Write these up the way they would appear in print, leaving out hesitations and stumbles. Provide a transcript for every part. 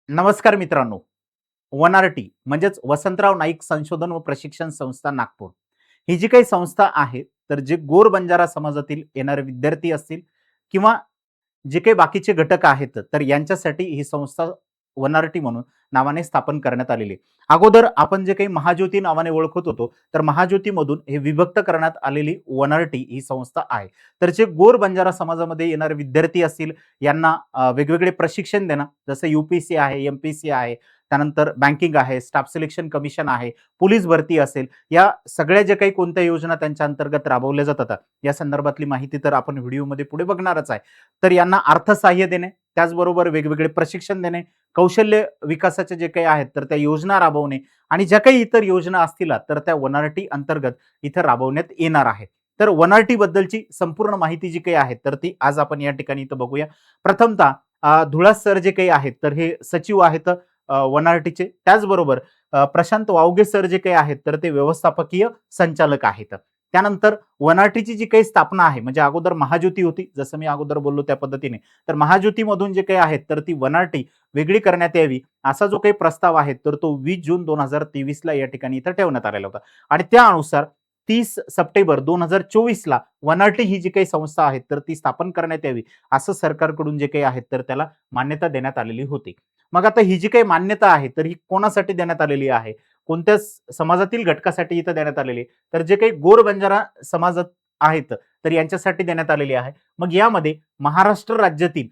नमस्कार मित्रांनो. वनआरटी म्हणजेच वसंतराव नाईक संशोधन व प्रशिक्षण संस्था नागपूर. ही जी काही संस्था आहे, तर जे गोर बंजारा समाजातील येणारे विद्यार्थी असतील किंवा जे काही बाकीचे घटक आहेत, तर यांच्यासाठी ही संस्था वनआरटी म्हणून नावाने स्थापन करण्यात आलेली आहे. अगोदर आपण जे काही महाज्योती नावाने ओळखत होतो, तर महाज्योतीमधून हे विभक्त करण्यात आलेली वनआरटी ही संस्था आहे. तर जे गोर बंजारा समाजामध्ये येणारे विद्यार्थी असतील, यांना वेगवेगळे प्रशिक्षण देणं, जसं यूपीएससी आहे, एमपीएससी आहे, त्यानंतर बँकिंग आहे, स्टाफ सिलेक्शन कमिशन आहे, पोलीस भरती असेल, या सगळ्या ज्या काही कोणत्या योजना त्यांच्या अंतर्गत राबवल्या जातात, या संदर्भातली माहिती तर आपण व्हिडिओमध्ये पुढे बघणारच आहे. तर यांना अर्थसहाय्य देणे, त्याचबरोबर वेगवेगळे प्रशिक्षण देणे, कौशल्य विकासाचे जे काही आहेत तर त्या योजना राबवणे आणि ज्या काही इतर योजना असतील तर त्या वनआरटी अंतर्गत इथं राबवण्यात येणार आहे. तर वनआरटी बद्दलची संपूर्ण माहिती जी काही आहे तर ती आज आपण या ठिकाणी इथं बघूया. प्रथमतः धुळास सर जे काही आहेत तर हे सचिव आहेत वनआरटीचे. त्याचबरोबर प्रशांत वावगे सर जे काही आहेत तर ते व्यवस्थापकीय संचालक आहेत. त्यानंतर वनआरटीची जी काही स्थापना आहे, म्हणजे अगोदर महाज्योती होती, जसं मी अगोदर बोललो त्या पद्धतीने. तर महाज्योतीमधून जे काही आहेत तर ती वनआरटी वेगळी करण्यात यावी, असा जो काही प्रस्ताव आहे तर तो 20 जून 2023 ला या ठिकाणी इथं ठेवण्यात आलेला होता. आणि त्यानुसार 30 सप्टेंबर 2024 ला वनआरटी ही जी काही संस्था आहे तर ती स्थापन करण्यात यावी, असं सरकारकडून जे काही आहे तर त्याला मान्यता देण्यात आलेली होती. मग आता ही जी काही मान्यता आहे तर ही कोणासाठी देण्यात आलेली आहे, कोणत्या समाजातील घटकासाठी इथं देण्यात आलेली आहे, तर जे काही गोर बंजारा समाजात आहेत तर यांच्यासाठी देण्यात आलेली आहे. मग यामध्ये महाराष्ट्र राज्यातील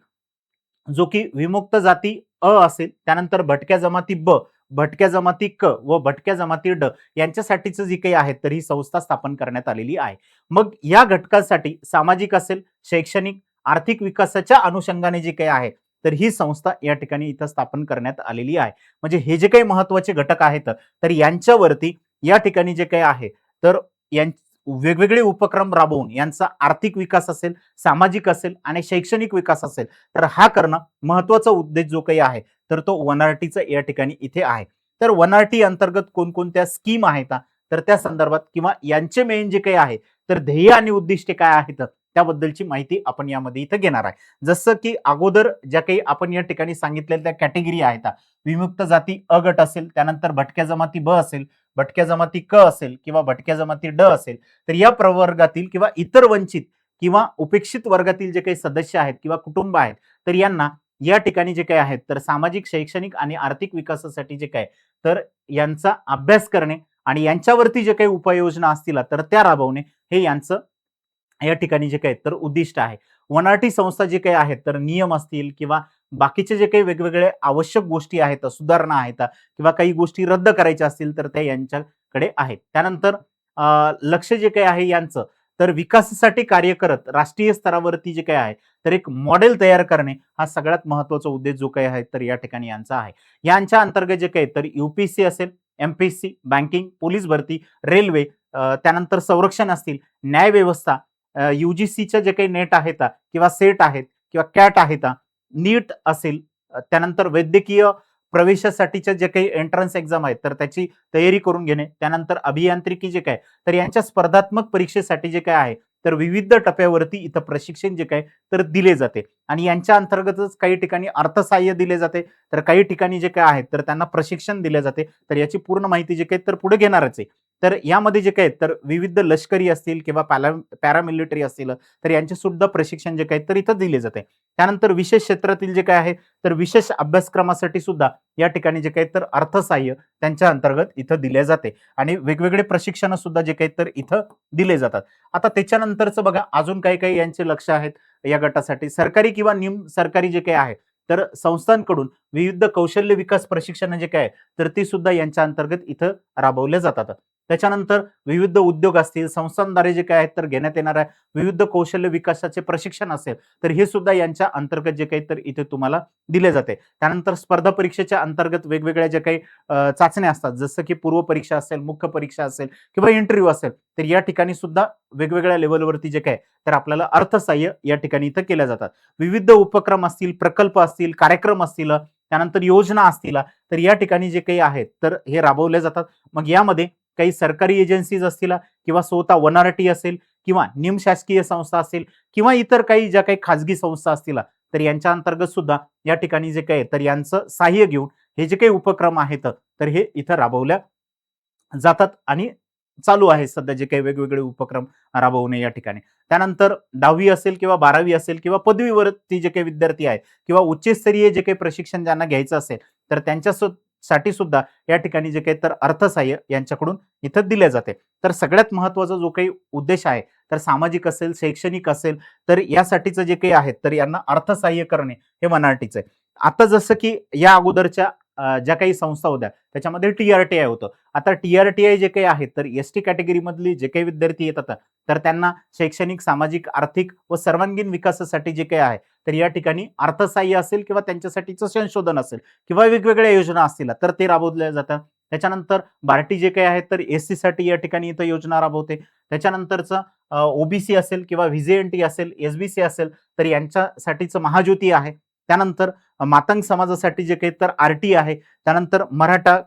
जो की विमुक्त जाती असेल, त्यानंतर भटक्या जमाती भटक्या जमाती व भटक्या जमाती यांच्यासाठीच जी काही आहे तर ही संस्था स्थापन करण्यात आलेली आहे. मग या घटकासाठी सामाजिक असेल, शैक्षणिक, आर्थिक विकासाच्या अनुषंगाने जे काही आहे तर ही संस्था या ठिकाणी इथं स्थापन करण्यात आलेली आहे. म्हणजे हे जे काही महत्त्वाचे घटक आहेत तर यांच्यावरती या ठिकाणी जे काही आहे तर वेगवेगळे उपक्रम राबवून यांचा आर्थिक विकास असेल, सामाजिक असेल आणि शैक्षणिक विकास असेल, तर हा करणं महत्त्वाचा उद्देश जो काही आहे तर तो वनआरटीचा या ठिकाणी इथे आहे. तर वनआरटी अंतर्गत कोणकोणत्या स्कीम आहेत तर त्या संदर्भात किंवा यांचे मेन जे काही आहे तर ध्येय आणि उद्दिष्टे काय आहेत त्याबद्दलची माहिती आपण यामध्ये इथं घेणार आहे. जसं की अगोदर ज्या काही आपण या ठिकाणी सांगितलेल्या त्या कॅटेगरी आहेत, विमुक्त जाती अ गट असेल, त्यानंतर भटक्या जमाती ब असेल, भटक्या जमाती क असेल किंवा भटक्या जमाती ड असेल, तर या प्रवर्गातील किंवा इतर वंचित किंवा उपेक्षित वर्गातील जे काही सदस्य आहेत किंवा कुटुंब आहेत तर यांना या ठिकाणी जे काही आहेत तर सामाजिक, शैक्षणिक आणि आर्थिक विकासासाठी जे काय तर यांचा अभ्यास करणे आणि यांच्यावरती जे काही उपाययोजना असतील तर त्या राबवणे, हे यांचं या ठिकाणी जे काही तर उद्दिष्ट आहे. वनआरटी संस्था जे काही आहेत तर नियम असतील किंवा बाकीचे जे काही वेगवेगळे आवश्यक गोष्टी आहेत, सुधारणा आहेत किंवा काही गोष्टी रद्द करायच्या असतील तर त्या यांच्याकडे आहेत. त्यानंतर लक्ष जे काही आहे यांचं तर विकासासाठी कार्य करत राष्ट्रीय स्तरावरती जे काही आहे तर एक मॉडेल तयार करणे, हा सगळ्यात महत्त्वाचा उद्देश जो काही आहे तर या ठिकाणी यांचा आहे. यांच्या अंतर्गत जे काही तर यूपीएससी असेल, एमपीएससी, बँकिंग, पोलीस भरती, रेल्वे, त्यानंतर संरक्षण असतील, न्याय व्यवस्था, यूजीसीचे जे काही नेट आहेत किंवा सेट आहेत किंवा कॅट आहेत, नीट असेल, त्यानंतर वैद्यकीय प्रवेशासाठीच्या जे काही एंट्रन्स एक्झाम आहेत तर त्याची तयारी करून घेणे, त्यानंतर अभियांत्रिकी जे काय तर यांच्या स्पर्धात्मक परीक्षेसाठी जे काय आहे तर विविध टप्प्यावरती इथं प्रशिक्षण जे काय तर दिले जाते आणि यांच्या अंतर्गतच काही ठिकाणी अर्थसहाय्य दिले जाते, तर काही ठिकाणी जे काय आहे तर त्यांना प्रशिक्षण दिले जाते. तर याची पूर्ण माहिती जे काही तर पुढे घेणारच आहे. तर यामध्ये जे काही तर विविध लष्करी असतील किंवा पॅरामिलिटरी असतील तर यांचे सुद्धा प्रशिक्षण जे काही तर इथं दिले जाते. त्यानंतर विशेष क्षेत्रातील जे काय आहे तर विशेष अभ्यासक्रमासाठी सुद्धा या ठिकाणी जे काही तर अर्थसहाय्य त्यांच्या अंतर्गत इथं दिले जाते आणि वेगवेगळे प्रशिक्षण सुद्धा जे काही तर इथं दिले जातात. आता त्याच्यानंतरचं बघा अजून काही काही यांचे लक्ष आहेत या गटासाठी. सरकारी किंवा निम सरकारी जे काही आहे तर संस्थांकडून विविध कौशल्य विकास प्रशिक्षण जे काय तर ती सुद्धा यांच्या अंतर्गत इथं राबवले जातात. त्याच्यानंतर विविध उद्योग असतील, संस्थांद्वारे जे काय आहेत तर घेण्यात येणार आहे विविध कौशल्य विकासाचे प्रशिक्षण असेल तर हे सुद्धा यांच्या अंतर्गत जे काही तर इथे तुम्हाला दिले जाते. त्यानंतर स्पर्धा परीक्षेच्या अंतर्गत वेगवेगळ्या ज्या काही चाचण्या असतात, जसं की पूर्व परीक्षा असेल, मुख्य परीक्षा असेल किंवा इंटरव्ह्यू असेल, तर या ठिकाणी सुद्धा वेगवेगळ्या लेवलवरती जे काय तर आपल्याला अर्थसहाय्य या ठिकाणी इथं केल्या जातात. विविध उपक्रम असतील, प्रकल्प असतील, कार्यक्रम असतील, त्यानंतर योजना असतील, तर या ठिकाणी जे काही आहेत तर हे राबवले जातात. मग यामध्ये काही सरकारी एजन्सीज असतील किंवा स्वतः वनआरटी असेल किंवा निमशासकीय संस्था असेल किंवा इतर काही ज्या काही खाजगी संस्था असतील तर यांच्या अंतर्गत सुद्धा या ठिकाणी जे काही तर यांचं सहाय्य घेऊन हे जे काही उपक्रम आहेत तर हे इथं राबवल्या जातात आणि चालू आहे सध्या जे काही वेगवेगळे उपक्रम राबवणे या ठिकाणी. त्यानंतर 10वी असेल किंवा 12वी असेल किंवा पदवीवरती जे काही विद्यार्थी आहेत किंवा उच्चस्तरीय जे काही प्रशिक्षण ज्यांना घ्यायचं असेल तर त्यांच्यासाठी सुद्धा या ठिकाणी जे काही तर अर्थसहाय्य यांच्याकडून इथं दिले जाते. तर सगळ्यात महत्त्वाचा जो काही उद्देश आहे तर सामाजिक असेल, शैक्षणिक असेल तर यासाठीचं जे काही आहे तर यांना अर्थसहाय्य करणे हे वनारटीचं आहे. आता जसं की या अगोदरच्या ज्या काही संस्था होत्या त्याच्यामध्ये टी-आर-टी-आय होतं. आता टी-आर-टी-आय जे काही आहे तर एस-टी कॅटेगरीमधली जे काही विद्यार्थी येतात तर त्यांना शैक्षणिक, सामाजिक, आर्थिक व सर्वांगीण विकासासाठी जे काही आहे तर या ठिकाणी अर्थसहाय्य असेल किंवा त्यांच्यासाठीचं संशोधन असेल किंवा वेगवेगळ्या योजना असतील तर ते राबवल्या जातात. त्याच्यानंतर बार्टी जे काही आहे तर एस-सी साठी या ठिकाणी इथं योजना राबवते. त्याच्यानंतरचं ओबीसी असेल किंवा व्ही-जे-एन-टी असेल, एस-बी-सी असेल तर यांच्यासाठीचं महाज्योती आहे. त्यानंतर मातंग समाजासाठी जे काही तर आर-टी आहे. त्यानंतर मराठा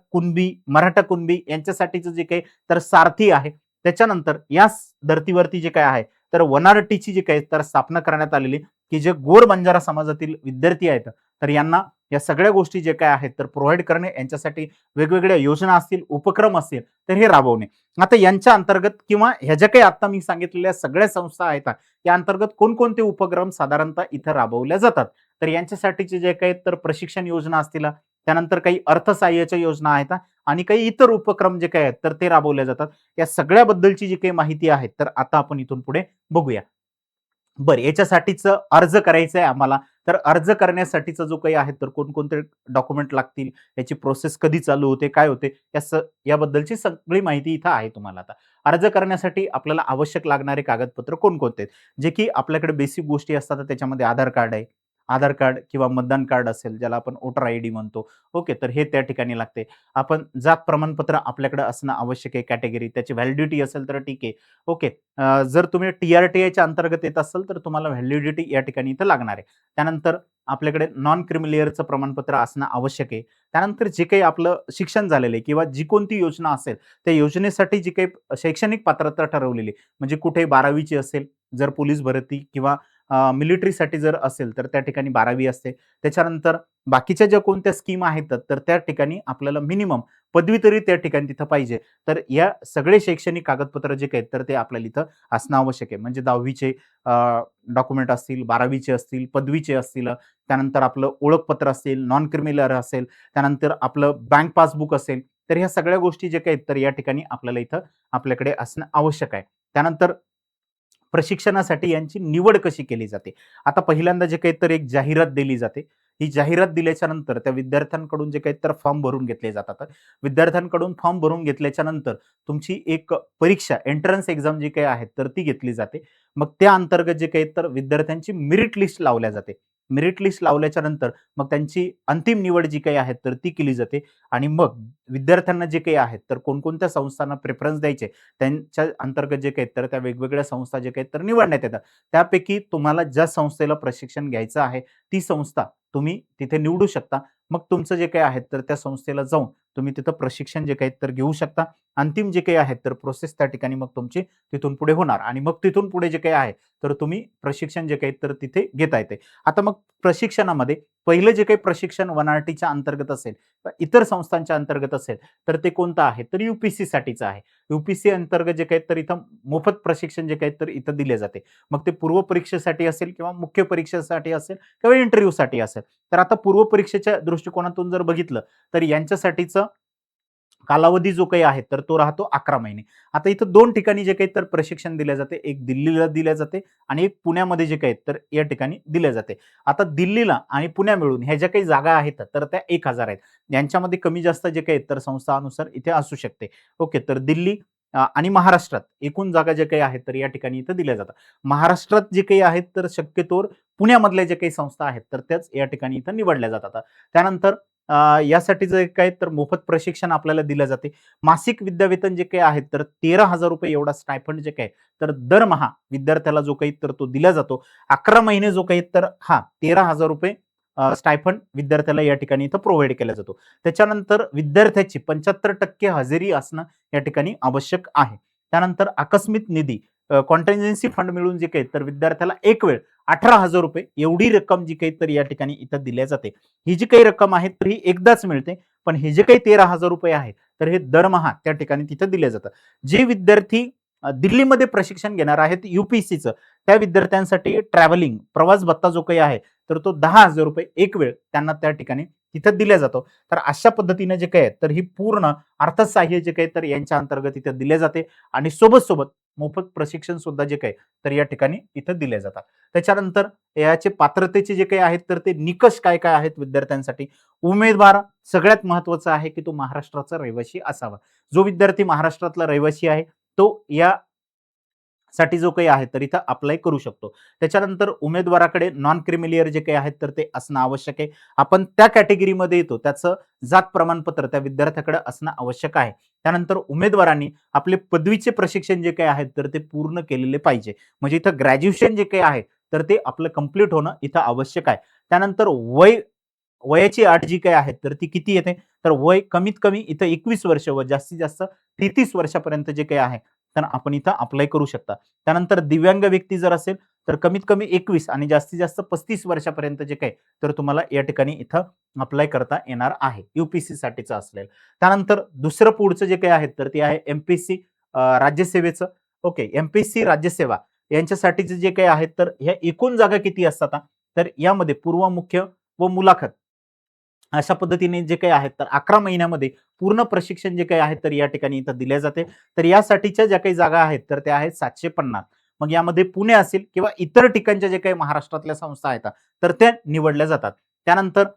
कुणबी यांच्यासाठीचं जे काही तर सारथी आहे. त्याच्यानंतर याच धर्तीवरती जे काय आहे तर वनारटीची जी काही तर स्थापना करण्यात आलेली की जे गोर बंजारा समाजातील विद्यार्थी आहेत तर यांना या सगळ्या गोष्टी जे काय आहेत तर प्रोव्हाइड करणे, यांच्यासाठी वेगवेगळ्या योजना असतील, उपक्रम असतील तर हे राबवणे. आता यांच्या अंतर्गत किंवा ह्या ज्या काही आता मी सांगितलेल्या सगळ्या संस्था आहेत या अंतर्गत कोणकोणते उपक्रम साधारणतः इथं राबवल्या जातात तर यांच्यासाठीचे जे काही तर प्रशिक्षण योजना असतील, त्यानंतर काही अर्थसहाय्याच्या योजना आहेत आणि काही इतर उपक्रम जे काही आहेत तर ते राबवले जातात. या सगळ्याबद्दलची जी काही माहिती आहे तर आता आपण इथून पुढे बघूया. बरं, याच्यासाठीच अर्ज करायचा आहे आम्हाला. तर अर्ज करण्यासाठीचा जो काही आहे तर कोणकोणते डॉक्युमेंट लागतील, याची प्रोसेस कधी चालू होते, काय होते, याबद्दलची सगळी माहिती इथं आहे तुम्हाला आता. अर्ज करण्यासाठी आपल्याला आवश्यक लागणारे कागदपत्र कोणकोणते आहेत? जे की आपल्याकडे बेसिक गोष्टी असतात तर त्याच्यामध्ये आधार कार्ड आहे. आधार कार्ड किंवा मतदान कार्ड असेल, ज्याला आपण वोटर आयडी म्हणतो. ओके, तर हे त्या ठिकाणी लागते. आपण जात प्रमाणपत्र आपल्याकडे असणं आवश्यक आहे, कॅटेगरी त्याची व्हॅलिडिटी असेल तर ठीक आहे. ओके. जर तुम्ही टी-आर-टी-आयच्या अंतर्गत येत असाल तर तुम्हाला व्हॅलिडिटी या ठिकाणी इथं लागणार आहे. त्यानंतर आपल्याकडे नॉन क्रिमिलियरचं प्रमाणपत्र असणं आवश्यक आहे. त्यानंतर जे काही आपलं शिक्षण झालेलं आहे किंवा जी कोणती योजना असेल, त्या योजनेसाठी जी काही शैक्षणिक पात्रता ठरवलेली म्हणजे कुठे 12वी असेल, जर पोलीस भरती किंवा मिलिटरीसाठी जर असेल तर त्या ठिकाणी 12वी असते. त्याच्यानंतर बाकीच्या ज्या कोणत्या स्कीम आहेत तर त्या ठिकाणी आपल्याला मिनिमम पदवी तरी त्या ठिकाणी तिथं पाहिजे. तर या सगळे शैक्षणिक कागदपत्र जे काही तर ते आपल्याला इथं असणं आवश्यक आहे. म्हणजे 10वीचे डॉक्युमेंट असतील, 12वीचे असतील, पदवीचे असतील, त्यानंतर आपलं ओळखपत्र असेल, नॉन क्रिमिनल असेल, त्यानंतर आपलं बँक पासबुक असेल. तर ह्या सगळ्या गोष्टी जे काही तर या ठिकाणी आपल्याला इथं आपल्याकडे असणं आवश्यक आहे. त्यानंतर प्रशिक्षणासाठी यांची निवड कशी केली जाते? आता पहिल्यांदा जे काही तर एक जाहिरात दिली जाते. ही जाहिरात दिल्याच्या नंतर त्या विद्यार्थ्यांकडून जे काही तर फॉर्म भरून घेतले जातात. विद्यार्थ्यांकडून फॉर्म भरून घेतल्याच्या नंतर तुमची एक परीक्षा एंट्रन्स एक्झाम जी काही आहे तर ती घेतली जाते. मग त्या अंतर्गत जे काही तर विद्यार्थ्यांची मेरिट लिस्ट लावल्या जाते. मेरिट लिस्ट लावल्याच्या नंतर मग त्यांची अंतिम निवड जी काही आहे तर ती केली जाते आणि मग विद्यार्थ्यांना जे काही आहेत तर कोणकोणत्या संस्थांना प्रेफरन्स द्यायचे त्यांच्या अंतर्गत जे काही तर त्या वेगवेगळ्या संस्था जे काही तर निवडण्यात येतात. त्यापैकी तुम्हाला ज्या संस्थेला प्रशिक्षण घ्यायचं आहे ती संस्था तुम्ही तिथे निवडू शकता. मग तुमचं जे काही आहे तर त्या संस्थेला जाऊन तुम्ही तिथं प्रशिक्षण जे काही तर घेऊ शकता. अंतिम जे काही आहे तर प्रोसेस त्या ठिकाणी मग तुमची तिथून पुढे होणार आणि मग तिथून पुढे जे काही आहे तर तुम्ही प्रशिक्षण जे काही तर तिथे घेता येते. आता मग प्रशिक्षणामध्ये पहिलं जे काही प्रशिक्षण वनारटीच्या अंतर्गत असेल, इतर संस्थांच्या अंतर्गत असेल तर ते कोणतं आहे तर यूपीसी साठीचं आहे. यूपीसी अंतर्गत जे काही तर इथं मोफत प्रशिक्षण जे काही तर इथं दिले जाते. मग ते पूर्व परीक्षेसाठी असेल किंवा मुख्य परीक्षेसाठी असेल किंवा इंटरव्ह्यूसाठी असेल. तर आता पूर्व परीक्षेच्या दृष्टिकोनातून जर बघितलं तर यांच्यासाठीचं कालावधी जो काही आहे तर तो राहतो 11 महिने. आता इथं 2 ठिकाणी जे काही तर प्रशिक्षण दिले जाते. एक दिल्लीला दिले जाते आणि एक पुण्यामध्ये जे काही तर या ठिकाणी दिले जाते. आता दिल्लीला आणि पुण्या मिळून ह्या ज्या काही जागा आहेत तर त्या 1000 आहेत. यांच्यामध्ये कमी जास्त जे काही तर संस्थानुसार इथे असू शकते. ओके, तर दिल्ली आणि महाराष्ट्रात एकूण जागा जे काही आहेत तर या ठिकाणी इथं दिल्या जातात. महाराष्ट्रात जे काही आहेत तर शक्यतोवर पुण्यामधल्या जे काही संस्था आहेत तर त्याच या ठिकाणी इथं निवडल्या जातात. त्यानंतर यासाठी जे काय तर मोफत प्रशिक्षण आपल्याला दिलं जाते. मासिक विद्यावेतन जे काही आहे तर ₹13,000 एवढा स्टायफंड जे काही तर दरमहा विद्यार्थ्याला जो काही तर तो दिला जातो. 11 महिने जो काही तर ₹13,000 स्टायफंड विद्यार्थ्याला या ठिकाणी इथं प्रोव्हाईड केला जातो. त्याच्यानंतर विद्यार्थ्याची 75% हजेरी असणं या ठिकाणी आवश्यक आहे. त्यानंतर आकस्मिक निधी कॉन्टिन्जन्सी फंड मिळून जे काही तर विद्यार्थ्याला एक वेळ 18,000 रुपये एवढी रक्कम जी काही तर या ठिकाणी इथं दिल्या जाते. ही जी काही रक्कम आहे तर ही एकदाच मिळते, पण हे जे काही 13,000 रुपये आहे तर हे दरमहा त्या ठिकाणी तिथं दिले जातात. जे विद्यार्थी दिल्लीमध्ये प्रशिक्षण घेणार आहेत युपीएससीचं, त्या विद्यार्थ्यांसाठी ट्रॅव्हलिंग प्रवास भत्ता जो काही आहे तर तो 10,000 रुपये एक वेळ त्यांना त्या ठिकाणी तिथं दिला जातो. तर अशा पद्धतीने जे काही आहे तर ही पूर्ण अर्थसहाय्य जे काही तर यांच्या अंतर्गत इथं दिले जाते आणि सोबत मोफत प्रशिक्षण सुद्धा जे काही तर या ठिकाणी इथं दिले जातात. त्याच्यानंतर याचे पात्रतेचे जे काही आहेत तर ते निकष काय काय आहेत विद्यार्थ्यांसाठी. उमेदवार सगळ्यात महत्वाचं आहे की तो महाराष्ट्राचा रहिवासी असावा. जो विद्यार्थी महाराष्ट्रातला रहिवासी आहे तो या साठी जो काही आहे तर इथं अप्लाय करू शकतो. त्याच्यानंतर उमेदवाराकडे नॉन क्रिमिलियर जे काही आहेत तर ते असणं आवश्यक आहे. आपण त्या कॅटेगरीमध्ये येतो त्याचं जात प्रमाणपत्र त्या विद्यार्थ्याकडे असणं आवश्यक आहे. त्यानंतर उमेदवारांनी आपले पदवीचे प्रशिक्षण जे काही आहेत तर ते पूर्ण केलेले पाहिजे. म्हणजे इथं ग्रॅज्युएशन जे काही आहे तर ते आपलं कंप्लीट होणं इथं आवश्यक आहे. त्यानंतर वयाची अट जी काही आहे तर ती किती येते, तर वय कमीत कमी इथं 21 वर्ष व जास्तीत जास्त 33 वर्षापर्यंत जे काही आहे तर आपण इथं अप्लाय करू शकता. त्यानंतर दिव्यांग व्यक्ती जर असेल तर कमीत कमी 21 आणि जास्तीत जास्त 35 वर्षापर्यंत जे काही तर तुम्हाला या ठिकाणी इथं अप्लाय करता येणार आहे युपीएससी साठीचं असलेलं. त्यानंतर दुसरं पुढचं जे काही आहे तर ते आहे एमपीएससी राज्यसेवेचं. ओके, एमपीएससी राज्यसेवा यांच्यासाठीचे जे काही आहेत तर ह्या एकूण जागा किती असतात तर यामध्ये पूर्व मुख्य व मुलाखत अशा पद्धतीने जे काही आहेत तर 11 महिन्यामध्ये पूर्ण प्रशिक्षण जे काही आहे तर या ठिकाणी इथं दिले जाते. तर यासाठीच्या ज्या काही जागा आहेत तर त्या आहेत 750. मग यामध्ये पुणे असेल किंवा इतर ठिकाणच्या जे काही महाराष्ट्रातल्या संस्था आहेत तर त्या निवडल्या जातात. त्यानंतर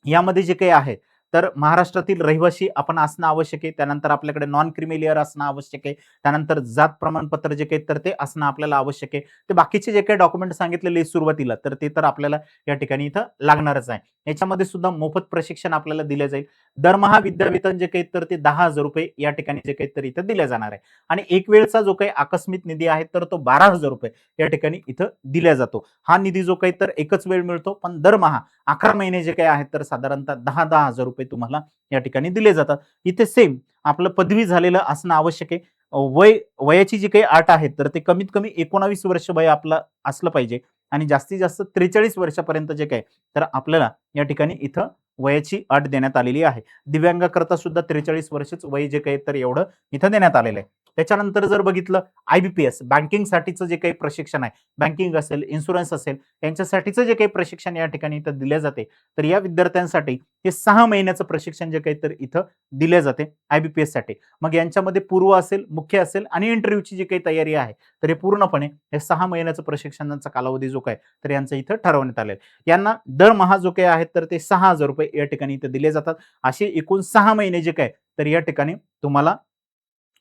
यामध्ये जे काही आहे तर महाराष्ट्रातील रहिवासी आपण असणं आवश्यक आहे. त्यानंतर आपल्याकडे नॉन क्रिमिलियर असणं आवश्यक आहे. त्यानंतर जात प्रमाणपत्र जे काही तर ते असणं आपल्याला आवश्यक आहे. ते बाकीचे जे काही डॉक्युमेंट सांगितलेले सुरुवातीला तर ते तर आपल्याला या ठिकाणी इथं लागणारच आहे. याच्यामध्ये सुद्धा मोफत प्रशिक्षण आपल्याला दिले जाईल. दरमहा विद्यावेतन जे काही तर ते 10,000 रुपये या ठिकाणी जे काही तर इथं दिल्या जाणार आहे. आणि एक वेळचा जो काही आकस्मिक निधी आहे तर तो 12,000 रुपये या ठिकाणी इथं दिला जातो. हा निधी जो काही तर एकच वेळ मिळतो, पण दरमहा 11 महिने जे काही आहेत तर साधारणतः 10,000 रुपये तुम्हाला या ठिकाणी दिले जातात. इथे सेम आपलं पदवी झालेलं असणं आवश्यक आहे. वयाची जी काही अट आहे तर ते कमीत कमी 19 वर्ष वय आपलं असलं पाहिजे आणि जास्तीत जास्त 43 वर्षापर्यंत जे काही तर आपल्याला या ठिकाणी इथं वयाची अट देण्यात आलेली आहे. दिव्यांगाकरता सुद्धा 43 वर्षच वय जे काही तर एवढं इथं देण्यात आलेलं आहे. त्याच्यानंतर जर बघितलं आयबीपीएस बँकिंगसाठीचं जे काही प्रशिक्षण आहे, बँकिंग असेल, इन्शुरन्स असेल, यांच्यासाठीचं जे काही प्रशिक्षण या ठिकाणी इथं दिले जाते, तर या विद्यार्थ्यांसाठी हे 6 महिन्याचं प्रशिक्षण जे काही तर इथं दिले जाते आयबीपीएस साठी. मग यांच्यामध्ये पूर्व असेल, मुख्य असेल आणि इंटरव्ह्यूची जी काही तयारी आहे, तर हे पूर्णपणे हे 6 महिन्याचं प्रशिक्षणाचा कालावधी जो काय तर यांचं इथं ठरवण्यात आलेलं आहे. यांना दरमहा जो काही आहे तर ते 6,000 रुपये या ठिकाणी इथं दिले जातात. असे एकूण 6 महिने जे काय तर या ठिकाणी तुम्हाला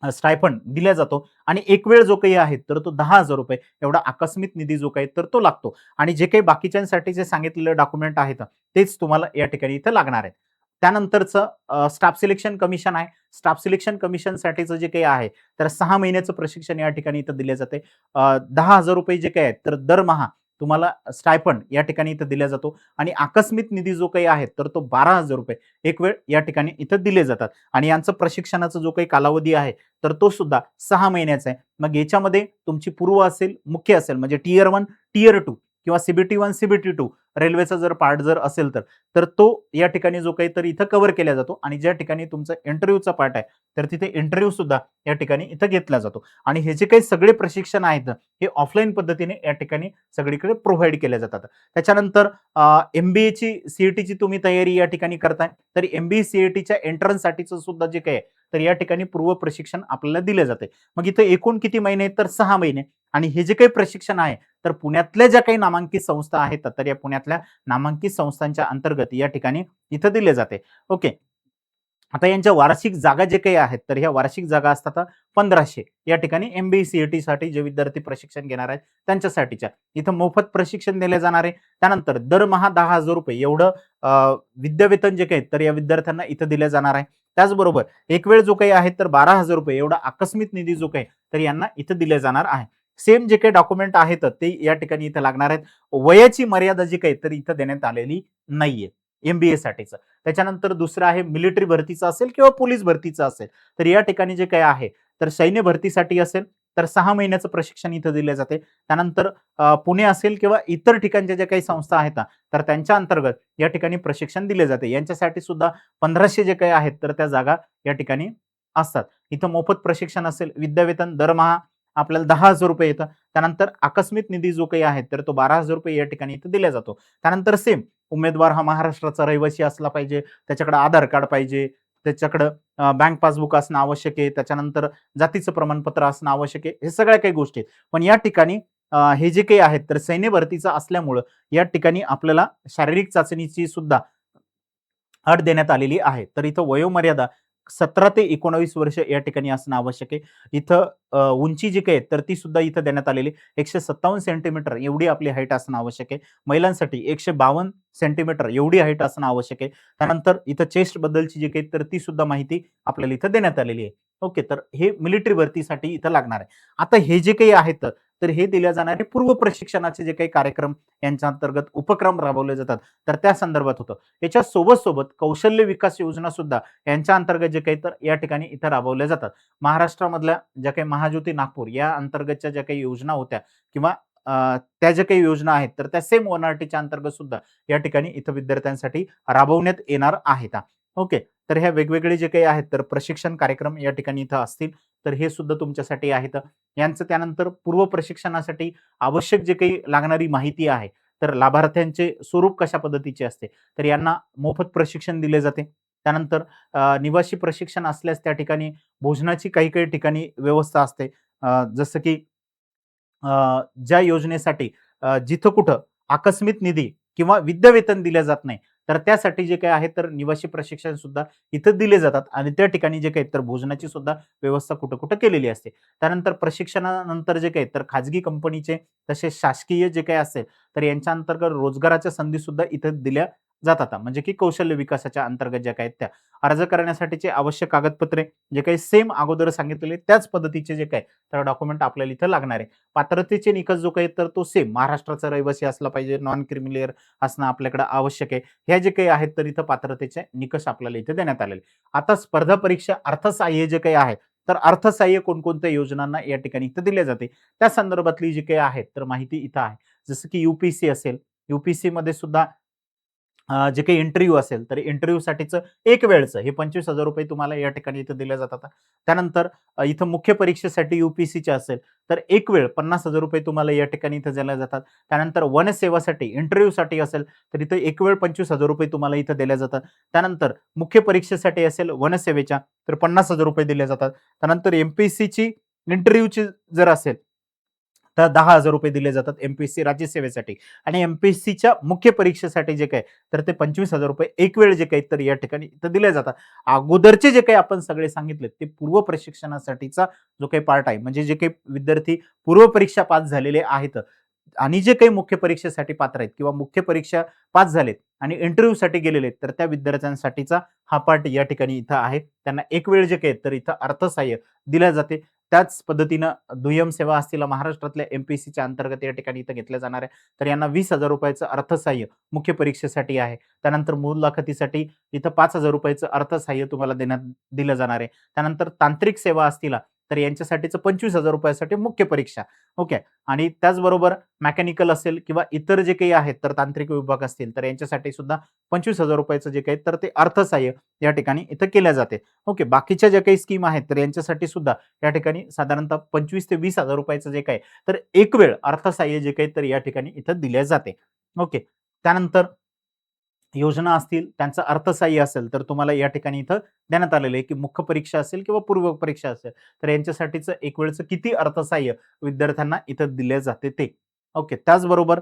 स्टायफंड दिला जातो आणि एक वेळ जो काही आहे तर तो 10,000 रुपये एवढा आकस्मिक निधी जो काही तर तो लागतो. आणि जे काही बाकीच्यांसाठी जे सांगितलेले डॉक्युमेंट आहेत तेच तुम्हाला या ठिकाणी इथं लागणार आहेत. त्यानंतरचं स्टाफ सिलेक्शन कमिशन आहे. स्टाफ सिलेक्शन कमिशनसाठीचं जे काही आहे तर 6 महिन्याचं प्रशिक्षण या ठिकाणी इथं दिले जाते. 10,000 रुपये जे काही आहेत तर दरमहा तुम्हाला स्टायफंड या ठिकाणी इथं दिला जातो आणि आकस्मिक निधी जो काही आहे तर तो 12,000 रुपये एक वेळ या ठिकाणी इथं दिले जातात. आणि यांचं प्रशिक्षणाचा जो काही कालावधी आहे तर तो सुद्धा 6 महिन्याचा आहे. मग याच्यामध्ये तुमची पूर्व असेल, मुख्य असेल म्हणजे टियर 1, टियर 2 किंवा सीबीटी 1, सीबीटी 2 रेल्वेचा जर पार्ट जर असेल तर तो या ठिकाणी जो काही तर इथं कव्हर केला जातो. आणि ज्या ठिकाणी तुमचा इंटरव्ह्यूचा पार्ट आहे तर तिथे इंटरव्ह्यू सुद्धा या ठिकाणी इथं घेतला जातो. आणि हे जे काही सगळे प्रशिक्षण आहेत हे ऑफलाईन पद्धतीने या ठिकाणी सगळीकडे प्रोव्हाइड केले जातात. त्याच्यानंतर एमबीएची सीईटीची तुम्ही तयारी या ठिकाणी करताय तर एमबीए सीईटीच्या एंट्रन्ससाठीचं सुद्धा जे काही आहे तर या ठिकाणी पूर्व प्रशिक्षण आपल्याला दिले जाते. मग इथं एकूण किती महिने तर 6 महिने. आणि हे जे काही प्रशिक्षण आहे तर पुण्यातल्या ज्या काही नामांकित संस्था आहेत तर या पुण्यातल्या नामांकित संस्थांच्या अंतर्गत या ठिकाणी इथं दिले जाते. ओके, आता यांच्या वार्षिक जागा जे काही आहेत तर ह्या वार्षिक जागा असतात 1500 या ठिकाणी एमबीए सीईटी साठी जे विद्यार्थी प्रशिक्षण घेणार आहेत त्यांच्यासाठीच्या इथं मोफत प्रशिक्षण दिले जाणार आहे. त्यानंतर दरमहा 10,000 रुपये एवढं विद्यावेतन जे काही तर या विद्यार्थ्यांना इथं दिले जाणार आहे. त्याचबरोबर एक वेळ जो काही आहे तर 12,000 रुपये एवढा आकस्मिक निधी जो काही तर यांना इथं दिले जाणार आहे. सेम जे काही डॉक्युमेंट आहेत ते या ठिकाणी इथं लागणार आहेत. वयाची मर्यादा जी काही तर इथं देण्यात आलेली नाहीये एमबीए साठीचं. त्याच्यानंतर दुसरं आहे मिलिटरी भरतीचं असेल किंवा पोलीस भरतीचं असेल तर या ठिकाणी जे काही आहे तर सैन्य भरतीसाठी असेल तर 6 महिन्याचं प्रशिक्षण इथं दिले जाते. त्यानंतर पुणे असेल किंवा इतर ठिकाणच्या ज्या काही संस्था आहेत ना, तर त्यांच्या अंतर्गत या ठिकाणी प्रशिक्षण दिले जाते. यांच्यासाठी सुद्धा 1500 जे काही आहेत तर त्या जागा या ठिकाणी असतात. इथं मोफत प्रशिक्षण असेल, विद्यावेतन दरमहा आपल्याला ₹10,000 येतं. त्यानंतर आकस्मिक निधी जो काही आहे तर तो ₹12,000 या ठिकाणी इथं दिला जातो. त्यानंतर सेम उमेदवार हा महाराष्ट्राचा रहिवासी असला पाहिजे, त्याच्याकडे आधार कार्ड पाहिजे, त्याच्याकडं बँक पासबुक असणं आवश्यक आहे, त्याच्यानंतर जातीचं प्रमाणपत्र असणं आवश्यक आहे. हे सगळ्या काही गोष्टी आहेत. पण या ठिकाणी हे जे काही आहेत तर सैन्य भरतीचं असल्यामुळं या ठिकाणी आपल्याला शारीरिक चाचणीची सुद्धा अट देण्यात आलेली आहे. तर इथं वयोमर्यादा 17 ते 19 वर्ष या ठिकाणी असणं आवश्यक आहे. इथं उंची जी काही आहे तर ती सुद्धा इथं देण्यात आलेली 157 सेंटीमीटर एवढी आपली हाईट असणं आवश्यक आहे. महिलांसाठी 152 सेंटीमीटर एवढी हाईट असणं आवश्यक आहे. त्यानंतर इथं चेस्ट बद्दलची जी काही तर ती सुद्धा माहिती आपल्याला इथं देण्यात आलेली आहे. ओके, तर हे मिलिटरी भरतीसाठी इथं लागणार आहे. आता हे जे काही आहेत तर हे दिल्या जाणारे पूर्व प्रशिक्षणाचे जे काही कार्यक्रम यांच्या अंतर्गत उपक्रम राबवले जातात तर त्या संदर्भात होतं. याच्या सोबत कौशल्य विकास योजना सुद्धा यांच्या अंतर्गत जे काही तर या ठिकाणी इथं राबवल्या जातात. महाराष्ट्रामधल्या ज्या काही महाज्योती नागपूर या अंतर्गतच्या ज्या काही योजना होत्या किंवा त्या ज्या काही योजना आहेत तर त्या सेम 1RTच्या अंतर्गत सुद्धा या ठिकाणी इथं विद्यार्थ्यांसाठी राबवण्यात येणार आहेत. ओके, तर ह्या वेगवेगळे जे काही आहेत तर प्रशिक्षण कार्यक्रम या ठिकाणी इथं असतील तर हे सुद्धा तुमच्यासाठी आहेत. यांचं त्यानंतर पूर्व प्रशिक्षणासाठी आवश्यक जे काही लागणारी माहिती आहे तर लाभार्थ्यांचे स्वरूप कशा पद्धतीचे असते तर यांना मोफत प्रशिक्षण दिले जाते. त्यानंतर निवासी प्रशिक्षण असल्यास त्या ठिकाणी भोजनाची काही ठिकाणी व्यवस्था असते. जसं की ज्या योजनेसाठी जिथं कुठं आकस्मिक निधी किंवा विद्यावेतन दिल्या जात नाही, तर त्यासाठी जे काही आहे तर निवासी प्रशिक्षण सुद्धा इथं दिले जातात आणि त्या ठिकाणी जे काही तर भोजनाची सुद्धा व्यवस्था कुठं-कुठं केलेली असते. त्यानंतर प्रशिक्षणानंतर जे काही तर खाजगी कंपनीचे तसेच शासकीय जे काही असेल, तर यांच्या अंतर्गत रोजगाराच्या संधी सुद्धा इथं दिल्या जातात. म्हणजे की कौशल्य विकासाच्या अंतर्गत ज्या काही आहेत त्या. अर्ज करण्यासाठीचे आवश्यक कागदपत्रे जे काही सेम अगोदर सांगितलेले त्याच पद्धतीचे जे काही तर डॉक्युमेंट आपल्याला इथं लागणार आहे. पात्रतेचे निकष जो काही तर तो सेम महाराष्ट्राचा रहिवासी असला पाहिजे, नॉन क्रिमिलियर असणं आपल्याकडे आवश्यक आहे. ह्या जे काही आहेत तर इथं पात्रतेचे निकष आपल्याला इथे देण्यात आलेले. आता स्पर्धा परीक्षा अर्थसहाय्य जे काही आहे, तर अर्थसहाय्य कोणकोणत्या योजनांना या ठिकाणी इथं दिले जाते. त्या संदर्भातली जी काही आहे तर माहिती इथं आहे. जसं की यू असेल, मध्ये सुद्धा जे काही इंटरव्ह्यू असेल, तर इंटरव्ह्यूसाठीचं एक वेळचं हे ₹25,000 तुम्हाला या ठिकाणी इथं दिले जातात. त्यानंतर इथं मुख्य परीक्षेसाठी यू-पी-एस-सीचे असेल, तर एक वेळ ₹50,000 तुम्हाला या ठिकाणी इथं दिल्या जातात. त्यानंतर वनसेवासाठी इंटरव्ह्यूसाठी असेल, तर इथं एक वेळ ₹25,000 तुम्हाला इथं दिल्या जातात. त्यानंतर मुख्य परीक्षेसाठी असेल वनसेवेच्या, तर ₹50,000 दिले जातात. त्यानंतर एम-पी-एस-सीची इंटरव्ह्यूची जर असेल, तर ₹10,000 दिले जातात एम-पी-एस-सी राज्यसेवेसाठी आणि एम-पी-एस-सीच्या मुख्य परीक्षेसाठी जे काही तर ते ₹25,000 एक वेळ जे काही तर या ठिकाणी इथं दिले जातात. अगोदरचे जे काही आपण सगळे सांगितले ते पूर्व प्रशिक्षणासाठीचा जो काही पार्ट आहे म्हणजे जे काही विद्यार्थी पूर्व परीक्षा पास झालेले आहेत आणि जे काही मुख्य परीक्षेसाठी पात्र आहेत किंवा मुख्य परीक्षा पास झालेत आणि इंटरव्ह्यूसाठी गेलेले आहेत तर त्या विद्यार्थ्यांसाठीचा हा पार्ट या ठिकाणी इथं आहे. त्यांना एक वेळ जे काही तर इथं अर्थसहाय्य दिल्या जाते. त्याच पद्धतीनं दुय्यम सेवा असतील महाराष्ट्रातल्या एम-पी-एस-सीच्या अंतर्गत या ठिकाणी इथं घेतल्या जाणार आहे. तर यांना ₹20,000 अर्थसहाय्य मुख्य परीक्षेसाठी आहे. त्यानंतर मुलाखतीसाठी इथं ₹5,000 अर्थसहाय्य तुम्हाला दिलं जाणार आहे. त्यानंतर तांत्रिक सेवा असतील तर यांच्यासाठीचं ₹25,000 मुख्य परीक्षा. ओके. आणि त्याचबरोबर मेकॅनिकल असेल किंवा इतर जे काही आहेत तर तांत्रिक विभाग असतील तर यांच्यासाठी सुद्धा ₹25,000 जे काही तर ते अर्थसहाय्य या ठिकाणी इथं केल्या जाते. ओके. बाकीच्या ज्या काही स्कीम आहेत तर यांच्यासाठी सुद्धा या ठिकाणी साधारणतः 25,000 ते 20,000 जे काही तर एक वेळ अर्थसहाय्य जे काही तर या ठिकाणी इथं दिल्या जाते. ओके. त्यानंतर योजना असतील, त्यांचं अर्थसहाय्य असेल, तर तुम्हाला या ठिकाणी इथं देण्यात आलेलं आहे, की मुख्य परीक्षा असेल किंवा पूर्व परीक्षा असेल, तर यांच्यासाठीचं एक वेळचं किती अर्थसहाय्य विद्यार्थ्यांना इथं दिले जाते ते. ओके. त्याचबरोबर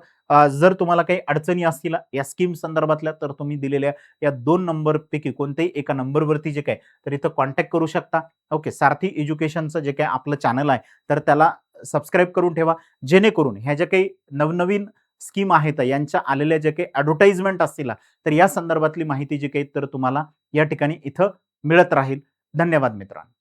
जर तुम्हाला काही अडचणी असतील या स्कीम संदर्भातल्या, तर तुम्ही दिलेल्या या 2 नंबरपैकी कोणत्याही एका नंबरवरती जे काही तर इथं कॉन्टॅक्ट करू शकता. ओके. सारथी एज्युकेशनचं जे काही आपलं चॅनल आहे, तर त्याला सबस्क्राईब करून ठेवा. जेणेकरून ह्या ज्या काही नवनवीन स्कीम आहेत यांच्या आलेल्या जे काही ॲडव्हर्टाइजमेंट असतील तर या संदर्भातली माहिती जी काही तर तुम्हाला या ठिकाणी इथं मिळत राहील. धन्यवाद मित्रांनो.